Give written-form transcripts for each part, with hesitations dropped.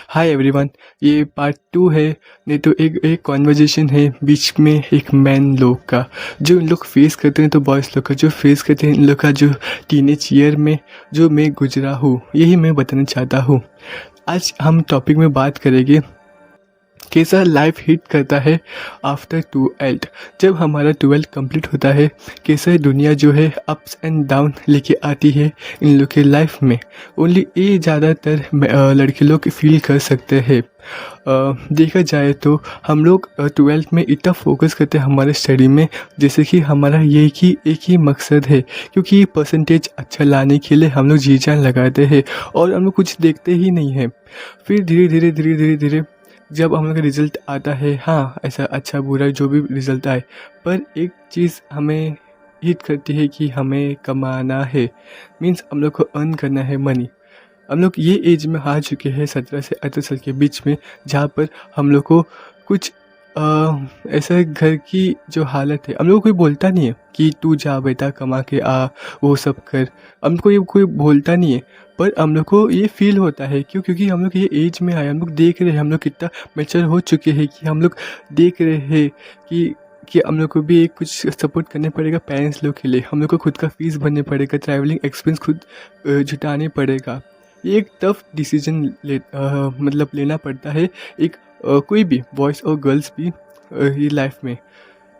Hi everyone. ये part 2 है। नहीं तो एक कॉन्वर्जेशन है बीच में एक मैन लोग का, जो इन लोग फेस करते हैं, तो बॉयज़ लोग का जो फेस करते हैं, इन लोग का जो टीनेज ईयर में जो मैं गुजरा हूँ, यही मैं बताना चाहता हूँ। आज हम टॉपिक में बात करेंगे कैसा लाइफ हिट करता है आफ्टर 12th। जब हमारा 12th कंप्लीट होता है, कैसे दुनिया जो है अप्स एंड डाउन लेके आती है इन लोग के लाइफ में। ओनली ये ज़्यादातर लड़के लोग फील कर सकते हैं। देखा जाए तो हम लोग 12th में इतना फोकस करते हैं हमारे स्टडी में, जैसे कि हमारा ये कि एक ही मकसद है, क्योंकि परसेंटेज अच्छा लाने के लिए हम लोग जी जान लगाते हैं और हम लोग कुछ देखते ही नहीं हैं। फिर धीरे धीरे जब हम लोग का रिज़ल्ट आता है, हाँ ऐसा अच्छा बुरा जो भी रिज़ल्ट आए, पर एक चीज़ हमें हिट करती है कि हमें कमाना है। मीन्स हम लोग को अर्न करना है मनी। हम लोग ये एज में आ चुके हैं 17 से 18 साल के बीच में, जहाँ पर हम लोग को कुछ ऐसा घर की जो हालत है, हम लोग को कोई बोलता नहीं है कि तू जा बेटा कमा के आ, वो सब कर। हमको ये कोई बोलता नहीं है, पर हम लोग को ये फील होता है। क्यों? क्योंकि हम लोग ये एज में आए, हम लोग देख रहे हैं, हम लोग कितना मैच्योर हो चुके हैं कि हम लोग देख रहे हैं कि हम लोग को भी एक कुछ सपोर्ट करने पड़ेगा पेरेंट्स लोग के लिए। हम लोग को खुद का फीस भरने पड़ेगा, ट्रैवलिंग एक्सपेंस खुद जुटाने पड़ेगा। ये एक टफ डिसीजन मतलब लेना पड़ता है एक कोई भी बॉयज़ और गर्ल्स भी ये लाइफ में।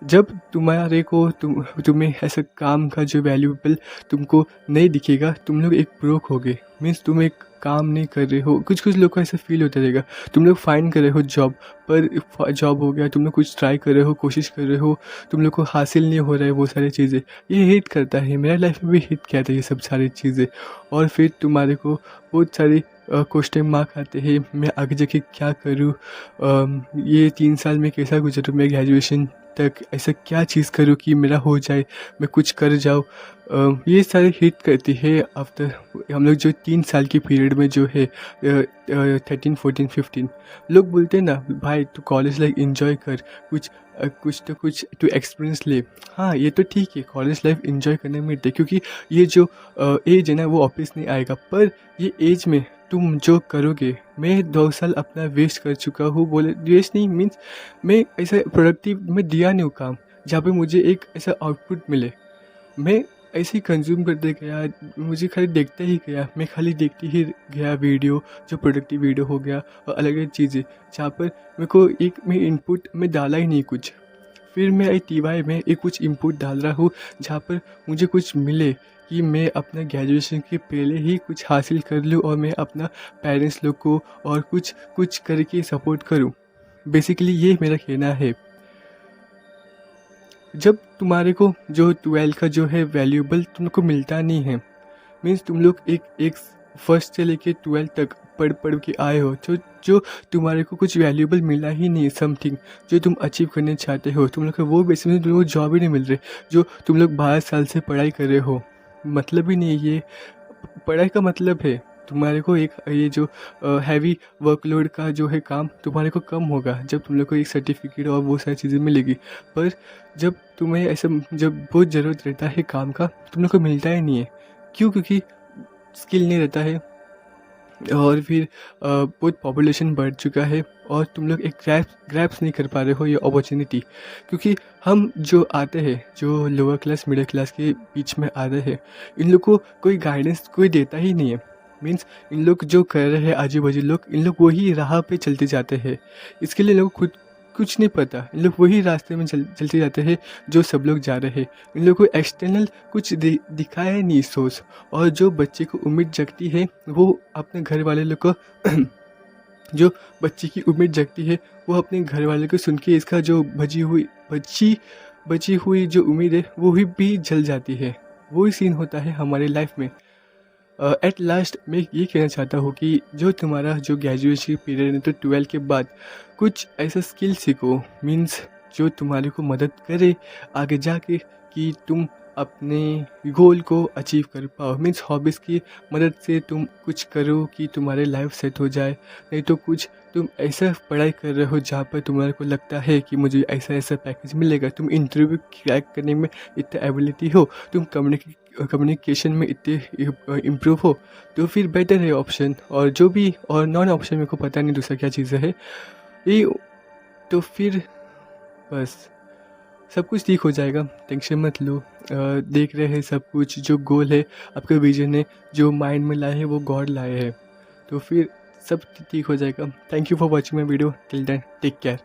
जब तुम्हारे को तुम्हें ऐसा काम का जो वैल्यूएबल तुमको नहीं दिखेगा, तुम लोग एक ब्रोक हो गए। मीन्स तुम एक काम नहीं कर रहे हो। कुछ कुछ लोग को ऐसा फील होता रहेगा। तुम लोग फाइंड कर रहे हो जॉब, पर जॉब हो गया, तुम लोग कुछ ट्राई कर रहे हो, कोशिश कर रहे हो, तुम लोग को हासिल नहीं हो रहा है वो सारी चीज़ें। ये हिट करता है, मेरा लाइफ में भी हिट किया था ये सब सारी चीज़ें। और फिर तुम्हारे को बहुत सारी क्वेश्चन मार्क आते हैं, मैं आगे जाके क्या करूँ, ये 3 साल में कैसा गुजरूँ, मैं ग्रेजुएशन तक ऐसा क्या चीज़ करूँ कि मेरा हो जाए, मैं कुछ कर जाऊँ। ये सारे हिट करती है आफ्टर हम लोग जो 3 साल की पीरियड में जो है 13 14 15। लोग बोलते हैं ना भाई तू कॉलेज लाइफ इंजॉय कर, कुछ तू एक्सपीरियंस ले। हाँ ये तो ठीक है, कॉलेज लाइफ इंजॉय करने में दे, क्योंकि ये जो एज है ना वो वापस नहीं आएगा। पर ये एज में तुम जो करोगे, मैं 2 साल अपना वेस्ट कर चुका हूँ। बोले वेस्ट नहीं, मीन्स मैं ऐसा प्रोडक्टिव में दिया नहीं हूँ काम जहाँ पे मुझे एक ऐसा आउटपुट मिले। मैं ऐसे ही कंज्यूम करते गया, मुझे खाली देखते ही गया, मैं खाली देखते ही गया वीडियो, जो प्रोडक्टिव वीडियो हो गया और अलग अलग चीज़ें, जहाँ पर मेरे को एक मैं इनपुट में डाला ही नहीं कुछ। फिर मैं एक टीवाई में एक कुछ इनपुट डाल रहा हूँ जहाँ पर मुझे कुछ मिले कि मैं अपना ग्रेजुएशन के पहले ही कुछ हासिल कर लूँ और मैं अपना पेरेंट्स लोग को और कुछ कुछ करके सपोर्ट करूँ। बेसिकली ये मेरा कहना है। जब तुम्हारे को जो 12 का जो है वैल्यूएबल तुमको मिलता नहीं है, मीन्स तुम लोग एक फर्स्ट से लेके 12 तक पढ़ के आए हो, जो तुम्हारे को कुछ वैल्यूएबल मिला ही नहीं, समथिंग जो तुम अचीव करने चाहते हो, तुम लोग को वो बेसिस में तुमको जॉब ही नहीं मिल रही। जो तुम लोग 12 साल से पढ़ाई कर रहे हो, मतलब ही नहीं ये पढ़ाई का मतलब है तुम्हारे को एक ये जो हैवी वर्कलोड का जो है काम तुम्हारे को कम होगा जब तुम लोग को एक सर्टिफिकेट और वो सारी चीज़ें मिलेगी। पर जब तुम्हें ऐसा जब बहुत ज़रूरत रहता है काम का, तुम लोग को मिलता ही नहीं है। क्यों? क्योंकि स्किल नहीं रहता है और फिर बहुत पॉपुलेशन बढ़ चुका है और तुम लोग एक ग्रैप्स नहीं कर पा रहे हो ये अपॉर्चुनिटी। क्योंकि हम जो आते हैं, जो लोअर क्लास मिडिल क्लास के बीच में आते हैं, इन लोग को कोई गाइडेंस कोई देता ही नहीं है। मीन्स इन लोग जो कर रहे हैं आजू बाजू लोग, इन लोग वही राह पे चलते जाते हैं। इसके लिए लोग खुद कुछ नहीं पता, इन लोग वही रास्ते में चलते जाते हैं जो सब लोग जा रहे हैं। इन लोग को एक्सटर्नल कुछ दिखाया नहीं सोच। और जो बच्चे को उम्मीद जगती है वो अपने घर वाले लोग को जो बच्चे की उम्मीद जगती है वो अपने घर वाले को सुन के इसका जो बची हुई जो उम्मीद है वो भी जल जाती है। वही सीन होता है हमारे लाइफ में। एट लास्ट मैं ये कहना चाहता हूँ कि जो तुम्हारा जो ग्रेजुएशन पीरियड है, तो 12 के बाद कुछ ऐसा स्किल सीखो, मीन्स जो तुम्हारे को मदद करे आगे जाके कि तुम अपने गोल को अचीव कर पाओ। मीन्स हॉबीज़ की मदद से तुम कुछ करो कि तुम्हारे लाइफ सेट हो जाए। नहीं तो कुछ तुम ऐसा पढ़ाई कर रहे हो जहाँ पर तुम्हारे को लगता है कि मुझे ऐसा ऐसा पैकेज मिलेगा, तुम इंटरव्यू क्रैक करने में इतना एबिलिटी हो, तुम कम्युनिकेशन में इतने इम्प्रूव हो तो फिर बेटर है ऑप्शन। और जो भी और नॉन ऑप्शन मेरे को पता नहीं दूसरा क्या चीज़ है ये, तो फिर बस सब कुछ ठीक हो जाएगा, टेंशन मत लो। देख रहे हैं सब कुछ, जो गोल है आपका विजन है जो माइंड में लाए है वो गॉड लाए है, तो फिर सब ठीक हो जाएगा। Thank you for watching my video, till then take care.